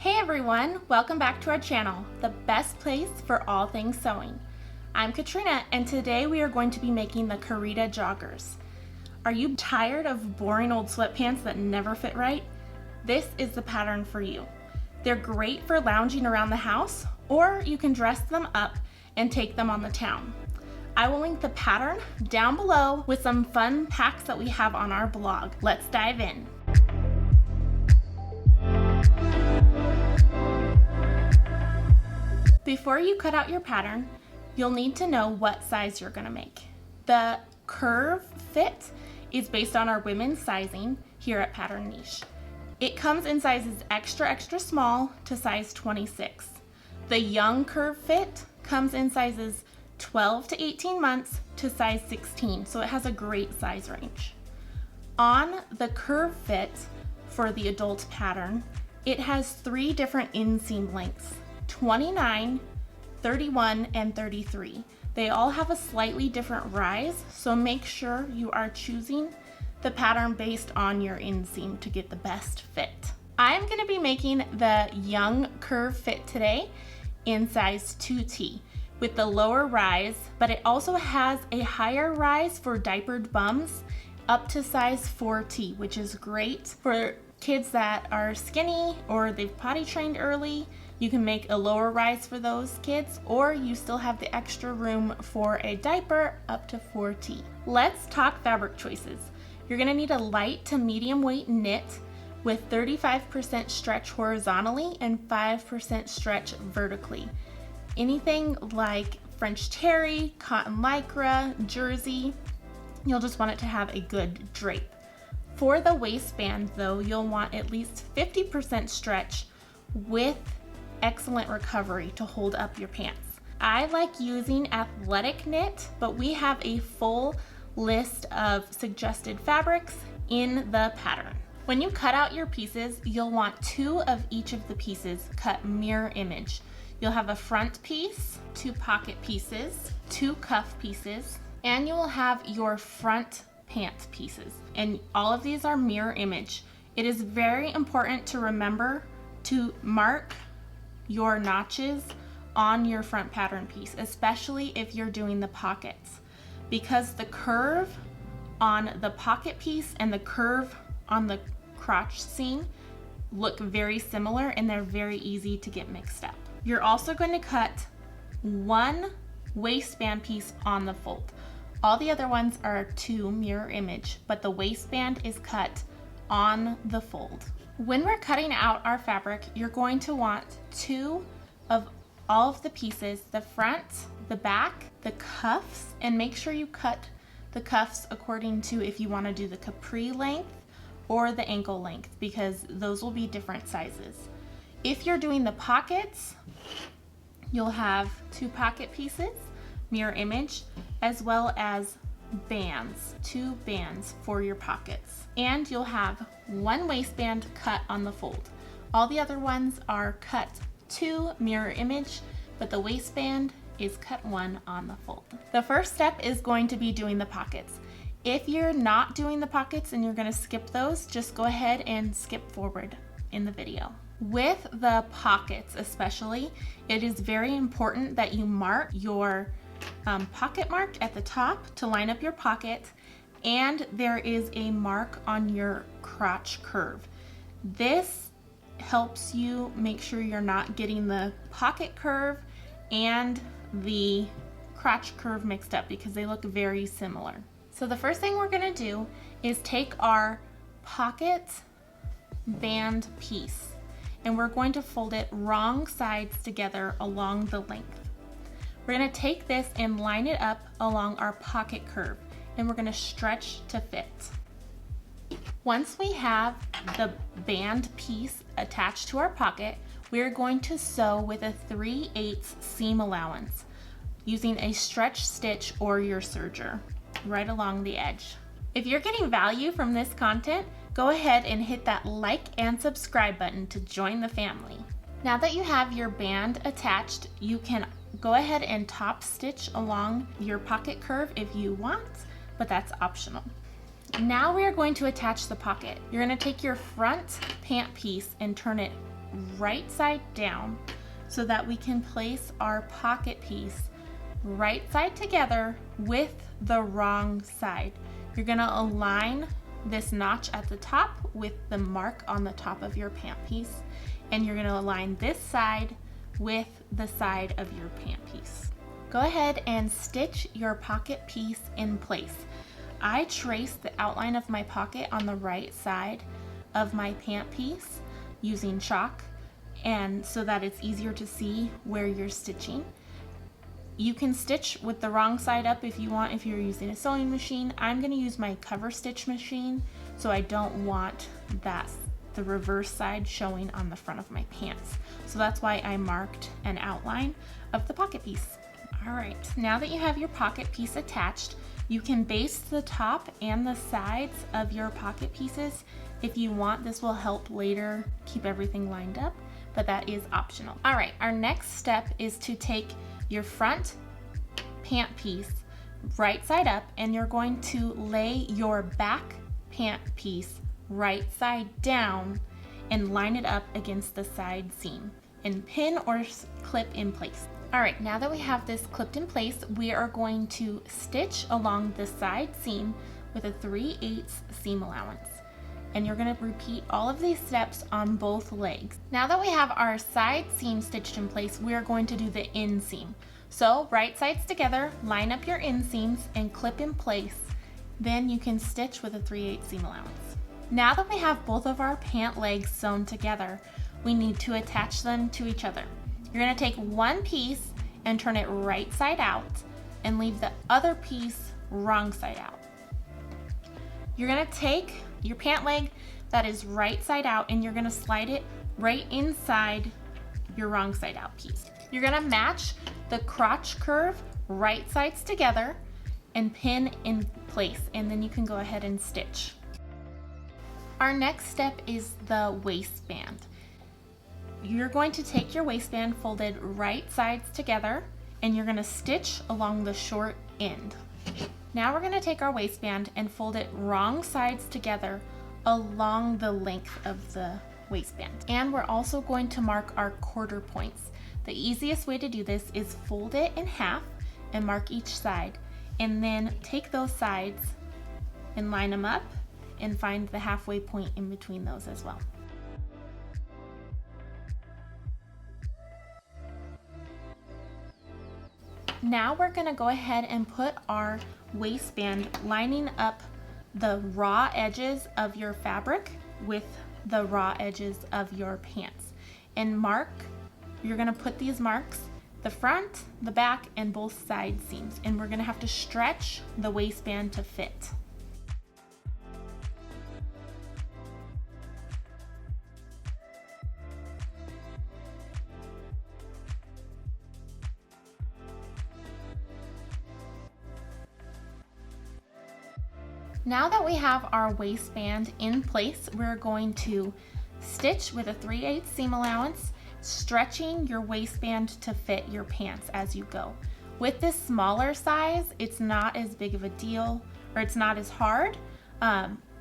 Hey everyone, welcome back to our channel, the best place for all things sewing. I'm Katrina and today we are going to be making the Carita Joggers. Are you tired of boring old sweatpants that never fit right? This is the pattern for you. They're great for lounging around the house, or you can dress them up and take them on the town. I will link the pattern down below with some fun packs that we have on our blog. Let's dive in. Before you cut out your pattern, you'll need to know what size you're gonna make. The curve fit is based on our women's sizing here at Pattern Niche. It comes in sizes extra small to size 26. The young curve fit comes in sizes 12 to 18 months to size 16, so it has a great size range. On the curve fit for the adult pattern, it has 3 different inseam lengths: 29, 31, and 33. They all have a slightly different rise, so make sure you are choosing the pattern based on your inseam to get the best fit. I'm going to be making the young curve fit today in size 2T with the lower rise, but it also has a higher rise for diapered bums up to size 4T, which is great for kids that are skinny or they've potty trained early. You can make a lower rise for those kids, or you still have the extra room for a diaper up to 4T. Let's talk fabric choices. You're gonna need a light to medium weight knit with 35% stretch horizontally and 5% stretch vertically. Anything like French terry, cotton lycra, jersey, you'll just want it to have a good drape. For the waistband though, you'll want at least 50% stretch with excellent recovery to hold up your pants. I like using athletic knit, but we have a full list of suggested fabrics in the pattern. When you cut out your pieces, you'll want 2 of each of the pieces cut mirror image. You'll have a front piece, 2 pocket pieces, 2 cuff pieces, and you will have your front pant pieces. And all of these are mirror image. It is very important to remember to mark your notches on your front pattern piece, especially if you're doing the pockets, because the curve on the pocket piece and the curve on the crotch seam look very similar and they're very easy to get mixed up. You're also going to cut 1 waistband piece on the fold. All the other ones are 2 mirror image, but the waistband is cut on the fold. When we're cutting out our fabric, you're going to want 2 of all of the pieces, the front, the back, the cuffs, and make sure you cut the cuffs according to if you want to do the capri length or the ankle length, because those will be different sizes. If you're doing the pockets, you'll have 2 pocket pieces, mirror image, as well as bands, 2 bands for your pockets. And you'll have 1 waistband cut on the fold. All the other ones are cut 2 mirror image, but the waistband is cut 1 on the fold. The first step is going to be doing the pockets. If you're not doing the pockets and you're going to skip those, just go ahead and skip forward in the video. With the pockets especially, it is very important that you mark your pocket mark at the top to line up your pocket, and there is a mark on your crotch curve. This helps you make sure you're not getting the pocket curve and the crotch curve mixed up, because they look very similar. So the first thing we're going to do is take our pocket band piece and we're going to fold it wrong sides together along the length. We're going to take this and line it up along our pocket curve, and we're going to stretch to fit. Once we have the band piece attached to our pocket, we're going to sew with a 3/8 seam allowance using a stretch stitch or your serger right along the edge. If you're getting value from this content, go ahead and hit that like and subscribe button to join the family. Now that you have your band attached, you can go ahead and top stitch along your pocket curve if you want, but that's optional. Now we are going to attach the pocket. You're going to take your front pant piece and turn it right side down so that we can place our pocket piece right side together with the wrong side. You're gonna align this notch at the top with the mark on the top of your pant piece, and you're gonna align this side with the side of your pant piece. Go ahead and stitch your pocket piece in place. I traced the outline of my pocket on the right side of my pant piece using chalk, and so that it's easier to see where you're stitching. You can stitch with the wrong side up if you want, if you're using a sewing machine. I'm going to use my cover stitch machine, so I don't want the reverse side showing on the front of my pants. So that's why I marked an outline of the pocket piece. All right, now that you have your pocket piece attached, you can baste the top and the sides of your pocket pieces if you want. This will help later keep everything lined up, but that is optional. All right, our next step is to take your front pant piece right side up, and you're going to lay your back pant piece right side down and line it up against the side seam and pin or clip in place. All right, now that we have this clipped in place, we are going to stitch along the side seam with a 3/8 seam allowance. And you're gonna repeat all of these steps on both legs. Now that we have our side seam stitched in place, we are going to do the inseam. So right sides together, line up your inseams and clip in place. Then you can stitch with a 3/8 seam allowance. Now that we have both of our pant legs sewn together, we need to attach them to each other. You're gonna take one piece and turn it right side out and leave the other piece wrong side out. You're gonna take your pant leg that is right side out and you're gonna slide it right inside your wrong side out piece. You're gonna match the crotch curve right sides together and pin in place, and then you can go ahead and stitch. Our next step is the waistband. You're going to take your waistband folded right sides together and you're gonna stitch along the short end. Now we're gonna take our waistband and fold it wrong sides together along the length of the waistband. And we're also going to mark our quarter points. The easiest way to do this is fold it in half and mark each side, and then take those sides and line them up and find the halfway point in between those as well. Now we're gonna go ahead and put our waistband lining up the raw edges of your fabric with the raw edges of your pants. And you're gonna put these marks, the front, the back, and both side seams. And we're gonna have to stretch the waistband to fit. Now that we have our waistband in place, we're going to stitch with a 3/8 seam allowance, stretching your waistband to fit your pants as you go. With this smaller size, it's not as big of a deal, or it's not as hard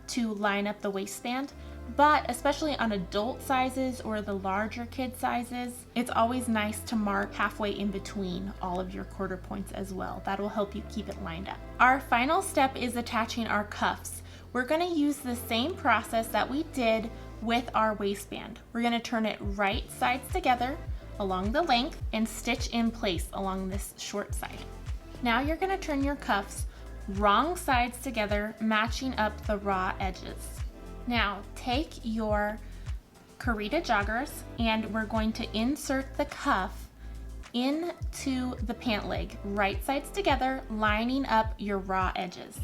to line up the waistband, but especially on adult sizes or the larger kid sizes, it's always nice to mark halfway in between all of your quarter points as well. That will help you keep it lined up. Our final step is attaching our cuffs. We're gonna use the same process that we did with our waistband. We're gonna turn it right sides together along the length and stitch in place along this short side. Now you're gonna turn your cuffs wrong sides together, matching up the raw edges. Now take your Carita Joggers and we're going to insert the cuff into the pant leg, right sides together, lining up your raw edges.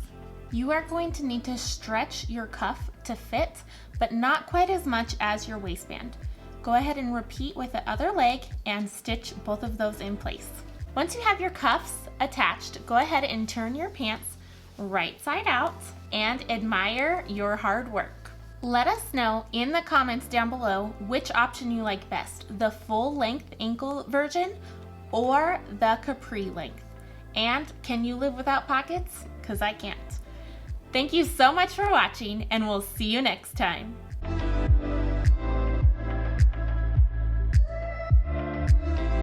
You are going to need to stretch your cuff to fit, but not quite as much as your waistband. Go ahead and repeat with the other leg and stitch both of those in place. Once you have your cuffs attached, go ahead and turn your pants right side out and admire your hard work. Let us know in the comments down below which option you like best, the full length ankle version or the capri length. And can you live without pockets? Because I can't. Thank you so much for watching, and we'll see you next time.